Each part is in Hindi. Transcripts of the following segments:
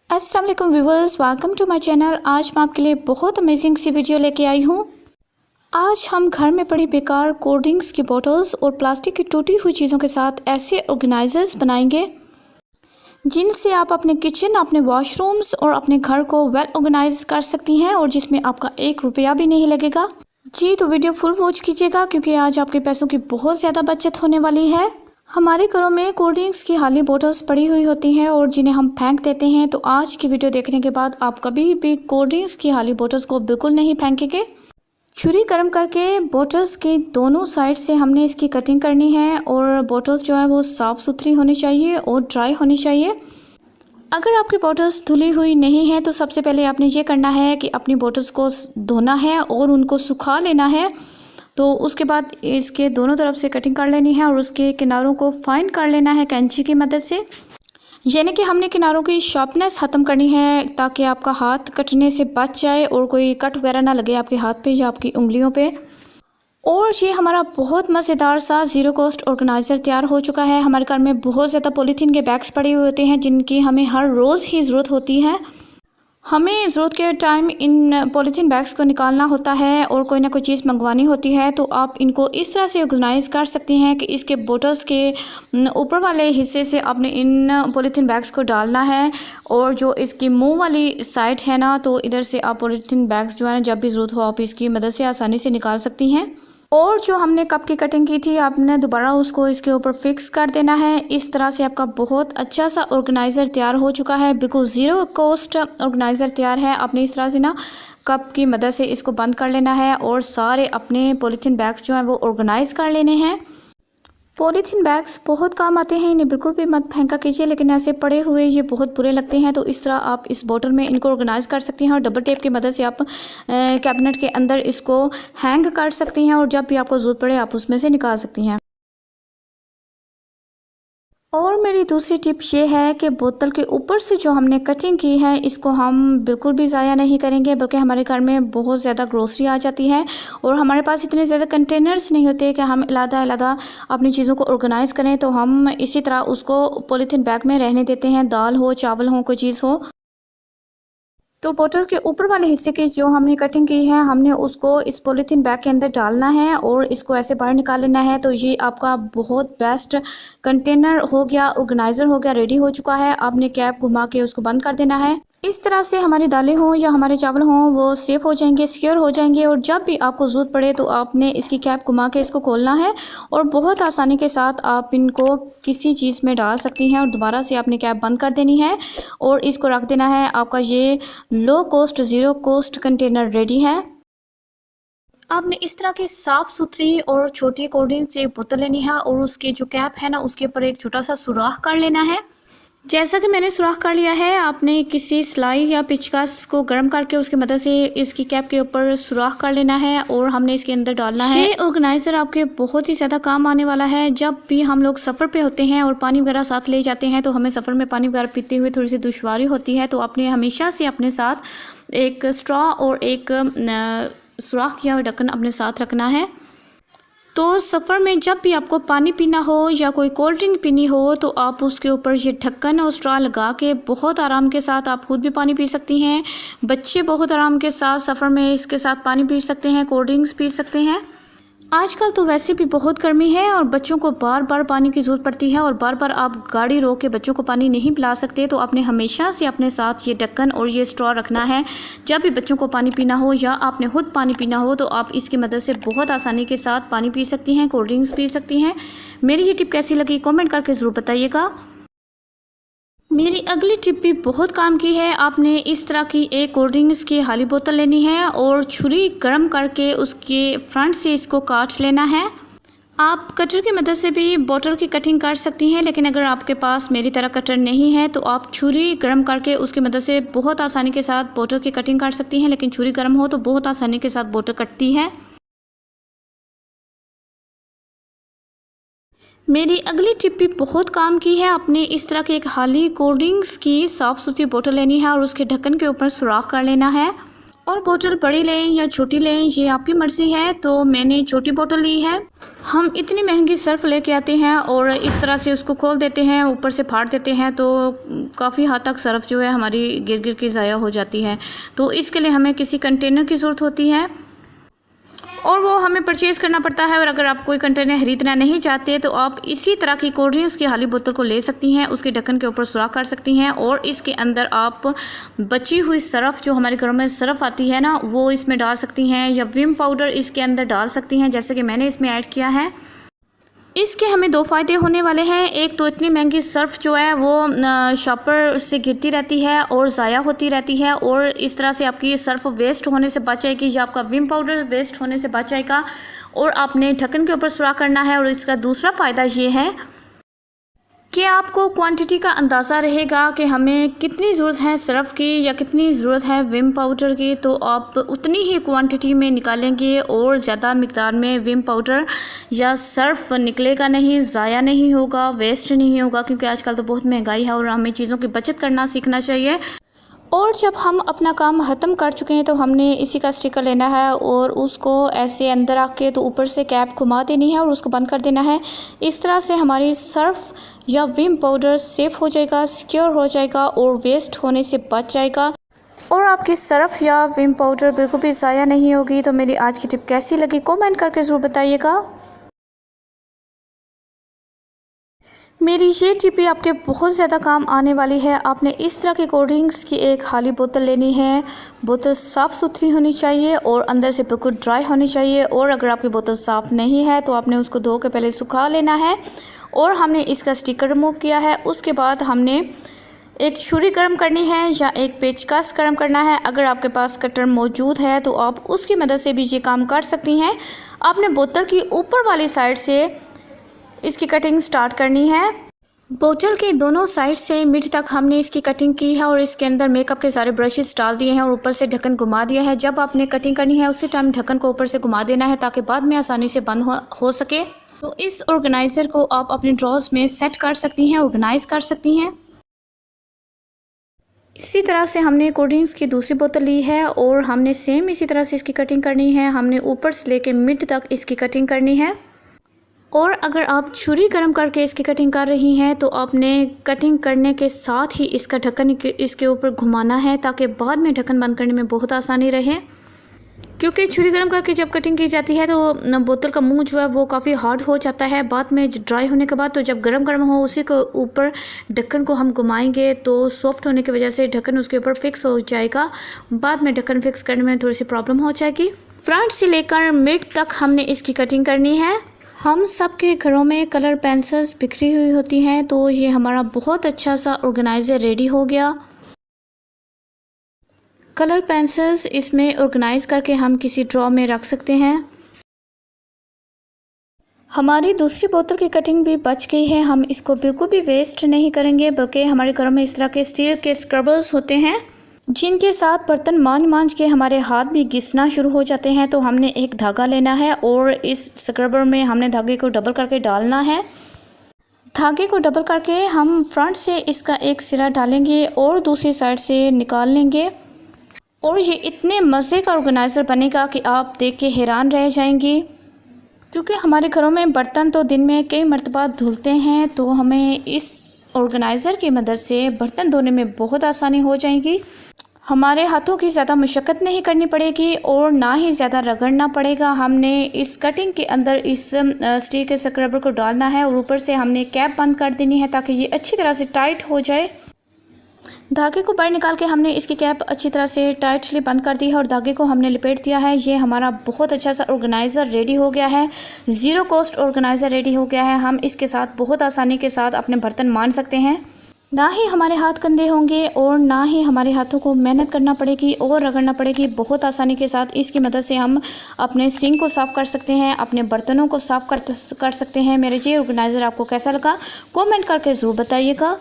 अस्सलाम वालेकुम viewers, welcome to my channel. आज मैं आपके लिए बहुत अमेजिंग सी वीडियो लेके आई हूँ। आज हम घर में पड़ी बेकार कोल्ड ड्रिंक्स की बोतल्स और प्लास्टिक की टूटी हुई चीज़ों के साथ ऐसे ऑर्गेनाइजर्स बनाएंगे जिनसे आप अपने किचन, अपने वॉशरूम्स और अपने घर को वेल ऑर्गेनाइज कर सकती हैं और जिसमें आपका 1 रुपया भी नहीं लगेगा। जी तो वीडियो फुल वॉच कीजिएगा क्योंकि आज आपके पैसों की बहुत ज़्यादा बचत होने वाली है। हमारे घरों में कोल्ड ड्रिंक्स की खाली बोतल्स पड़ी हुई होती हैं और जिन्हें हम फेंक देते हैं, तो आज की वीडियो देखने के बाद आप कभी भी कोल्ड ड्रिंक्स की खाली बोतल्स को बिल्कुल नहीं फेंकेंगे। छुरी गर्म करके बोतल्स के दोनों साइड से हमने इसकी कटिंग करनी है और बोतल्स जो है वो साफ़ सुथरी होनी चाहिए और ड्राई होनी चाहिए। अगर आपकी बोतल्स धुली हुई नहीं है तो सबसे पहले आपने ये करना है कि अपनी बोतल्स को धोना है और उनको सुखा लेना है। तो उसके बाद इसके दोनों तरफ से कटिंग कर लेनी है और उसके किनारों को फाइन कर लेना है कैंची की मदद से। यानी कि हमने किनारों की शार्पनेस ख़त्म करनी है ताकि आपका हाथ कटने से बच जाए और कोई कट वगैरह ना लगे आपके हाथ पे या आपकी उंगलियों पे। और ये हमारा बहुत मज़ेदार सा ज़ीरो कॉस्ट ऑर्गेनाइज़र तैयार हो चुका है। हमारे घर में बहुत ज़्यादा पॉलीथीन के बैग्स पड़े हुए होते हैं जिनकी हमें हर रोज़ ही ज़रूरत होती है। हमें ज़रूरत के टाइम इन पॉलीथीन बैग्स को निकालना होता है और कोई ना कोई चीज़ मंगवानी होती है, तो आप इनको इस तरह से ऑर्गेनाइज़ कर सकती हैं कि इसके बोतल्स के ऊपर वाले हिस्से से आपने इन पॉलीथीन बैग्स को डालना है और जो इसकी मुंह वाली साइड है ना, तो इधर से आप पॉलीथीन बैग्स जो है ना, जब भी ज़रूरत हो आप इसकी मदद से आसानी से निकाल सकती हैं। और जो हमने कप की कटिंग की थी आपने दोबारा उसको इसके ऊपर फिक्स कर देना है। इस तरह से आपका बहुत अच्छा सा ऑर्गेनाइज़र तैयार हो चुका है। बिल्कुल ज़ीरो कॉस्ट ऑर्गेनाइज़र तैयार है। आपने इस तरह से ना कप की मदद से इसको बंद कर लेना है और सारे अपने पॉलीथीन बैग्स जो हैं वो ऑर्गेनाइज़ कर लेने हैं। पॉलीथीन बैग्स बहुत काम आते हैं, इन्हें बिल्कुल भी मत फेंका कीजिए, लेकिन ऐसे पड़े हुए ये बहुत बुरे लगते हैं। तो इस तरह आप इस बोतल में इनको ऑर्गेनाइज़ कर सकती हैं और डबल टेप की मदद से आप कैबिनेट के अंदर इसको हैंग कर सकती हैं और जब भी आपको ज़रूरत पड़े आप उसमें से निकाल सकती हैं। और मेरी दूसरी टिप ये है कि बोतल के ऊपर से जो हमने कटिंग की है इसको हम बिल्कुल भी ज़ाया नहीं करेंगे, बल्कि हमारे घर में बहुत ज़्यादा ग्रोसरी आ जाती है और हमारे पास इतने ज़्यादा कंटेनर्स नहीं होते कि हम अलग-अलग अपनी चीज़ों को ऑर्गेनाइज़ करें। तो हम इसी तरह उसको पॉलीथीन बैग में रहने देते हैं, दाल हो, चावल हो, कोई चीज़ हो। तो बोतल के ऊपर वाले हिस्से की जो हमने कटिंग की है हमने उसको इस पॉलीथीन बैग के अंदर डालना है और इसको ऐसे बाहर निकाल लेना है। तो ये आपका बहुत बेस्ट कंटेनर हो गया, ऑर्गेनाइज़र हो गया, रेडी हो चुका है। आपने कैप घुमा के उसको बंद कर देना है। इस तरह से हमारी दालें हों या हमारे चावल हों वो सेफ़ हो जाएंगे, सिक्योर हो जाएंगे और जब भी आपको ज़रूरत पड़े तो आपने इसकी कैप घुमा के इसको खोलना है और बहुत आसानी के साथ आप इनको किसी चीज़ में डाल सकती हैं और दोबारा से आपने कैप बंद कर देनी है और इसको रख देना है। आपका ये low cost zero cost container ready है। आपने इस तरह की साफ़ सुथरी और छोटी कोल्ड ड्रिंक से एक बोतल लेनी है और उसकी जो कैप है ना उसके ऊपर एक छोटा सा सुराख कर लेना है। जैसा कि मैंने सुराख कर लिया है, आपने किसी सिलाई या पेचकस को गर्म करके उसकी मदद से इसकी कैप के ऊपर सुराख कर लेना है और हमने इसके अंदर डालना है। ये ऑर्गेनाइज़र आपके बहुत ही ज़्यादा काम आने वाला है। जब भी हम लोग सफ़र पे होते हैं और पानी वगैरह साथ ले जाते हैं तो हमें सफ़र में पानी वगैरह पीते हुए थोड़ी सी दुश्वारी होती है, तो आपने हमेशा से अपने साथ एक स्ट्रॉ और एक सुराख किया हुआ ढक्कन अपने साथ रखना है। तो सफ़र में जब भी आपको पानी पीना हो या कोई कोल्ड ड्रिंक पीनी हो तो आप उसके ऊपर ये ढक्कन और स्ट्रॉ लगा के बहुत आराम के साथ आप खुद भी पानी पी सकती हैं। बच्चे बहुत आराम के साथ सफ़र में इसके साथ पानी पी सकते हैं, कोल्ड ड्रिंक्स पी सकते हैं। आजकल तो वैसे भी बहुत गर्मी है और बच्चों को बार बार पानी की ज़रूरत पड़ती है और बार बार आप गाड़ी रोक के बच्चों को पानी नहीं पिला सकते, तो आपने हमेशा से अपने साथ ये ढक्कन और ये स्ट्रॉ रखना है। जब भी बच्चों को पानी पीना हो या आपने खुद पानी पीना हो तो आप इसकी मदद से बहुत आसानी के साथ पानी पी सकती हैं, कोल्ड ड्रिंक्स पी सकती हैं। मेरी ये टिप कैसी लगी कमेंट करके ज़रूर बताइएगा। मेरी अगली टिप भी बहुत काम की है। आपने इस तरह की एक कोल्ड ड्रिंक्स की खाली बोतल लेनी है और छुरी गर्म करके उसके फ्रंट से इसको काट लेना है। आप कटर की मदद से भी बोतल की कटिंग कर सकती हैं, लेकिन अगर आपके पास मेरी तरह कटर नहीं है तो आप छुरी गर्म करके उसकी मदद से बहुत आसानी के साथ बोतल की कटिंग कर सकती हैं। लेकिन छुरी गर्म हो तो बहुत आसानी के साथ बोतल कटती है। मेरी अगली टिप भी बहुत काम की है। आपने इस तरह की एक खाली कोल्ड ड्रिंक्स की साफ़ सुथरी बोतल लेनी है और उसके ढक्कन के ऊपर सुराख कर लेना है और बोतल बड़ी लें या छोटी लें ये आपकी मर्ज़ी है, तो मैंने छोटी बोतल ली है। हम इतनी महंगी सर्फ़ लेके आते हैं और इस तरह से उसको खोल देते हैं, ऊपर से फाड़ देते हैं, तो काफ़ी हद तक सर्फ़ जो है हमारी गिर गिर के ज़ाया हो जाती है। तो इसके लिए हमें किसी कंटेनर की ज़रूरत होती है और वो हमें परचेज़ करना पड़ता है। और अगर आप कोई कंटेनर खरीदना नहीं चाहते तो आप इसी तरह की कोल्ड ड्रिंक्स की खाली बोतल को ले सकती हैं, उसके ढक्कन के ऊपर सुराख कर सकती हैं और इसके अंदर आप बची हुई सरफ़ जो हमारे घरों में सरफ़ आती है ना, वो इसमें डाल सकती हैं या विम पाउडर इसके अंदर डाल सकती हैं, जैसे कि मैंने इसमें ऐड किया है। इसके हमें दो फ़ायदे होने वाले हैं। एक तो इतनी महंगी सर्फ़ जो है वो शॉपर से गिरती रहती है और ज़ाया होती रहती है और इस तरह से आपकी ये सर्फ़ वेस्ट होने से बच जाएगी या आपका विम पाउडर वेस्ट होने से बच जाएगा और आपने ढक्कन के ऊपर सुराख करना है। और इसका दूसरा फ़ायदा ये है कि आपको क्वांटिटी का अंदाज़ा रहेगा कि हमें कितनी ज़रूरत है सर्फ़ की या कितनी ज़रूरत है विम पाउडर की, तो आप उतनी ही क्वांटिटी में निकालेंगे और ज़्यादा मिक़दार में विम पाउडर या सर्फ़ निकलेगा नहीं, ज़ाया नहीं होगा, वेस्ट नहीं होगा, क्योंकि आजकल तो बहुत महंगाई है और हमें चीज़ों की बचत करना सीखना चाहिए। और जब हम अपना काम ख़त्म कर चुके हैं तो हमने इसी का स्टिकर लेना है और उसको ऐसे अंदर रख के तो ऊपर से कैप घुमा देनी है और उसको बंद कर देना है। इस तरह से हमारी सर्फ़ या विम पाउडर सेफ़ हो जाएगा, सिक्योर हो जाएगा और वेस्ट होने से बच जाएगा और आपकी सर्फ़ या विम पाउडर बिल्कुल भी ज़ाया नहीं होगी। तो मेरी आज की टिप कैसी लगी कमेंट करके ज़रूर बताइएगा। मेरी ये टिप भी आपके बहुत ज़्यादा काम आने वाली है। आपने इस तरह की कोल्ड ड्रिंक्स की एक खाली बोतल लेनी है। बोतल साफ़ सुथरी होनी चाहिए और अंदर से बिल्कुल ड्राई होनी चाहिए। और अगर आपकी बोतल साफ़ नहीं है तो आपने उसको धो के पहले सुखा लेना है और हमने इसका स्टिकर रिमूव किया है। उसके बाद हमने एक छुरी गर्म करनी है या एक पेचकस गर्म करना है। अगर आपके पास कटर मौजूद है तो आप उसकी मदद से भी ये काम कर सकती हैं। आपने बोतल की ऊपर वाली साइड से इसकी कटिंग स्टार्ट करनी है। बोतल के दोनों साइड से मिड तक हमने इसकी कटिंग की है और इसके अंदर मेकअप के सारे ब्रशेस डाल दिए हैं और ऊपर से ढक्कन घुमा दिया है। जब आपने कटिंग करनी है उसी टाइम ढक्कन को ऊपर से घुमा देना है ताकि बाद में आसानी से बंद हो सके। तो इस ऑर्गेनाइज़र को आप अपने ड्रॉर्स में सेट कर सकती हैं, ऑर्गेनाइज कर सकती हैं। इसी तरह से हमने कोल्ड ड्रिंक्स की दूसरी बोतल ली है और हमने सेम इसी तरह से इसकी कटिंग करनी है। हमने ऊपर से लेके मिड तक इसकी कटिंग करनी है। और अगर आप छुरी गर्म करके इसकी कटिंग कर रही हैं तो आपने कटिंग करने के साथ ही इसका ढक्कन इसके ऊपर घुमाना है ताकि बाद में ढक्कन बंद करने में बहुत आसानी रहे। क्योंकि छुरी गर्म करके जब कटिंग की जाती है तो बोतल का मुंह जो है वो काफ़ी हार्ड हो जाता है बाद में ड्राई होने के बाद। तो जब गर्म हो उसी को ऊपर ढक्कन को हम घुमाएंगे तो सॉफ्ट होने की वजह से ढक्कन उसके ऊपर फिक्स हो जाएगा। बाद में ढक्कन फिक्स करने में थोड़ी सी प्रॉब्लम हो जाएगी। फ्रंट से लेकर मिड तक हमने इसकी कटिंग करनी है। हम सबके घरों में कलर पेंसिल्स बिखरी हुई होती हैं, तो ये हमारा बहुत अच्छा सा ऑर्गेनाइज़र रेडी हो गया। कलर पेंसिल्स इसमें ऑर्गेनाइज करके हम किसी ड्रॉ में रख सकते हैं। हमारी दूसरी बोतल की कटिंग भी बच गई है। हम इसको बिल्कुल भी वेस्ट नहीं करेंगे, बल्कि हमारे घरों में इस तरह के स्टील के स्क्रबर्स होते हैं जिनके साथ बर्तन मांज के हमारे हाथ भी घिसना शुरू हो जाते हैं। तो हमने एक धागा लेना है और इस स्क्रबर में हमने धागे को डबल करके डालना है। धागे को डबल करके हम फ्रंट से इसका एक सिरा डालेंगे और दूसरी साइड से निकाल लेंगे और ये इतने मज़े का ऑर्गेनाइज़र बनेगा कि आप देख के हैरान रह जाएंगी। क्योंकि हमारे घरों में बर्तन तो दिन में कई मरतबा धुलते हैं, तो हमें इस ऑर्गेनाइज़र की मदद से बर्तन धोने में बहुत आसानी हो जाएगी। हमारे हाथों की ज़्यादा मशक्क़त नहीं करनी पड़ेगी और ना ही ज़्यादा रगड़ना पड़ेगा। हमने इस कटिंग के अंदर इस स्टील के स्क्रबर को डालना है और ऊपर से हमने कैप बंद कर देनी है ताकि ये अच्छी तरह से टाइट हो जाए। धागे को बाहर निकाल के हमने इसकी कैप अच्छी तरह से टाइटली बंद कर दी है और धागे को हमने लपेट दिया है। ये हमारा बहुत अच्छा सा ऑर्गेनाइज़र रेडी हो गया है। ज़ीरो कॉस्ट ऑर्गेनाइज़र रेडी हो गया है। हम इसके साथ बहुत आसानी के साथ अपने बर्तन मांज सकते हैं। ना ही हमारे हाथ गंदे होंगे और ना ही हमारे हाथों को मेहनत करना पड़ेगी और रगड़ना पड़ेगी। बहुत आसानी के साथ इसकी मदद से हम अपने सिंक को साफ़ कर सकते हैं, अपने बर्तनों को साफ़ कर सकते हैं। मेरा ये ऑर्गेनाइज़र आपको कैसा लगा कमेंट करके ज़रूर बताइएगा।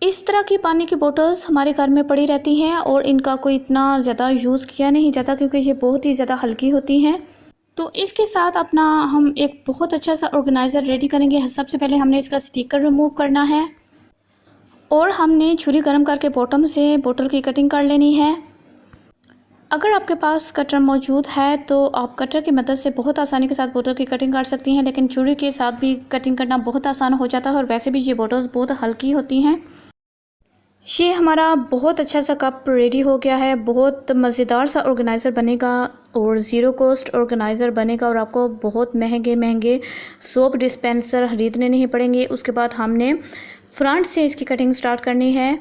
इस तरह की पानी की बोतल्स हमारे घर में पड़ी रहती हैं और इनका कोई इतना ज़्यादा यूज़ किया नहीं जाता क्योंकि ये बहुत ही ज़्यादा हल्की होती हैं। तो इसके साथ अपना हम एक बहुत अच्छा सा ऑर्गेनाइज़र रेडी करेंगे। सबसे पहले हमने इसका स्टिकर रिमूव करना है और हमने छुरी गर्म करके बॉटम से बोतल की कटिंग कर लेनी है। अगर आपके पास कटर मौजूद है तो आप कटर की मदद से बहुत आसानी के साथ बोतल की कटिंग कर सकती हैं, लेकिन छुरी के साथ भी कटिंग करना बहुत आसान हो जाता है और वैसे भी ये बोतल्स बहुत हल्की होती हैं। ये हमारा बहुत अच्छा सा कप रेडी हो गया है। बहुत मज़ेदार सा ऑर्गेनाइज़र बनेगा और ज़ीरो कॉस्ट ऑर्गेनाइज़र बनेगा और आपको बहुत महंगे महंगे सोप डिस्पेंसर खरीदने नहीं पड़ेंगे। उसके बाद हमने फ्रंट से इसकी कटिंग स्टार्ट करनी है।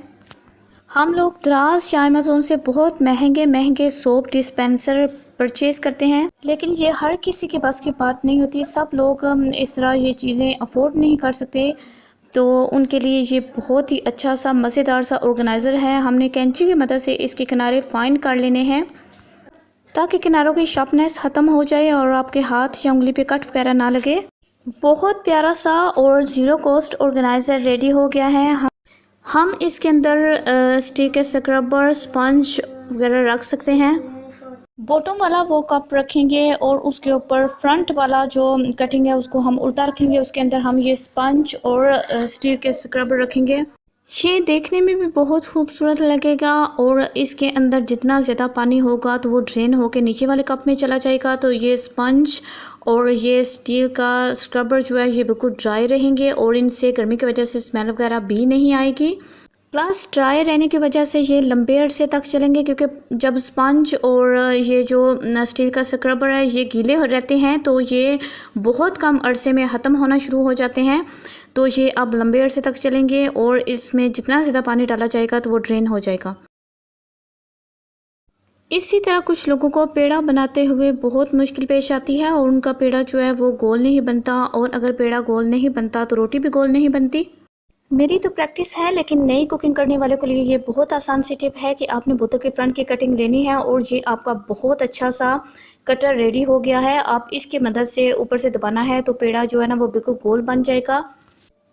हम लोग दराज या अमेज़ोन से बहुत महंगे महंगे सोप डिस्पेंसर परचेज़ करते हैं, लेकिन ये हर किसी के बस की बात नहीं होती। सब लोग इस तरह ये चीज़ें अफोर्ड नहीं कर सकते, तो उनके लिए ये बहुत ही अच्छा सा मज़ेदार सा ऑर्गेनाइज़र है। हमने कैंची की मदद से इसके किनारे फाइन कर लेने हैं ताकि किनारों की शार्पनेस ख़त्म हो जाए और आपके हाथ या उंगली पे कट वगैरह ना लगे। बहुत प्यारा सा और ज़ीरो कॉस्ट ऑर्गेनाइज़र रेडी हो गया है। हम इसके अंदर स्टिक स्क्रबर, स्पंज वगैरह रख सकते हैं। बॉटम वाला वो कप रखेंगे और उसके ऊपर फ्रंट वाला जो कटिंग है उसको हम उल्टा रखेंगे। उसके अंदर हम ये स्पंज और स्टील के स्क्रबर रखेंगे। ये देखने में भी बहुत खूबसूरत लगेगा और इसके अंदर जितना ज़्यादा पानी होगा तो वो ड्रेन होकर नीचे वाले कप में चला जाएगा। तो ये स्पंज और ये स्टील का स्क्रबर जो है ये बिल्कुल ड्राई रहेंगे और इनसे गर्मी की वजह से स्मेल वगैरह भी नहीं आएगी। प्लस ड्राई रहने की वजह से ये लंबे अरसे तक चलेंगे, क्योंकि जब स्पंज और ये जो स्टील का स्क्रबर है ये गीले रहते हैं तो ये बहुत कम अरसे में ख़त्म होना शुरू हो जाते हैं। तो ये अब लंबे अरसे तक चलेंगे और इसमें जितना ज़्यादा पानी डाला जाएगा तो वो ड्रेन हो जाएगा। इसी तरह कुछ लोगों को पेड़ा बनाते हुए बहुत मुश्किल पेश आती है और उनका पेड़ा जो है वो गोल नहीं बनता, और अगर पेड़ा गोल नहीं बनता तो रोटी भी गोल नहीं बनती। मेरी तो प्रैक्टिस है, लेकिन नई कुकिंग करने वाले के लिए ये बहुत आसान सी टिप है कि आपने बोतल के फ्रंट की कटिंग लेनी है और ये आपका बहुत अच्छा सा कटर रेडी हो गया है। आप इसकी मदद से ऊपर से दबाना है तो पेड़ा जो है ना वो बिल्कुल गोल बन जाएगा।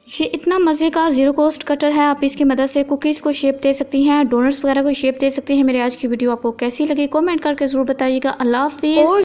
ये इतना मज़े का ज़ीरो कॉस्ट कटर है। आप इसकी मदद से कुकीज़ को शेप दे सकती हैं, डोनट्स वगैरह को शेप दे सकती हैं। मेरी आज की वीडियो आपको कैसी लगी कमेंट करके ज़रूर बताइएगा। अल्लाह हाफिज़।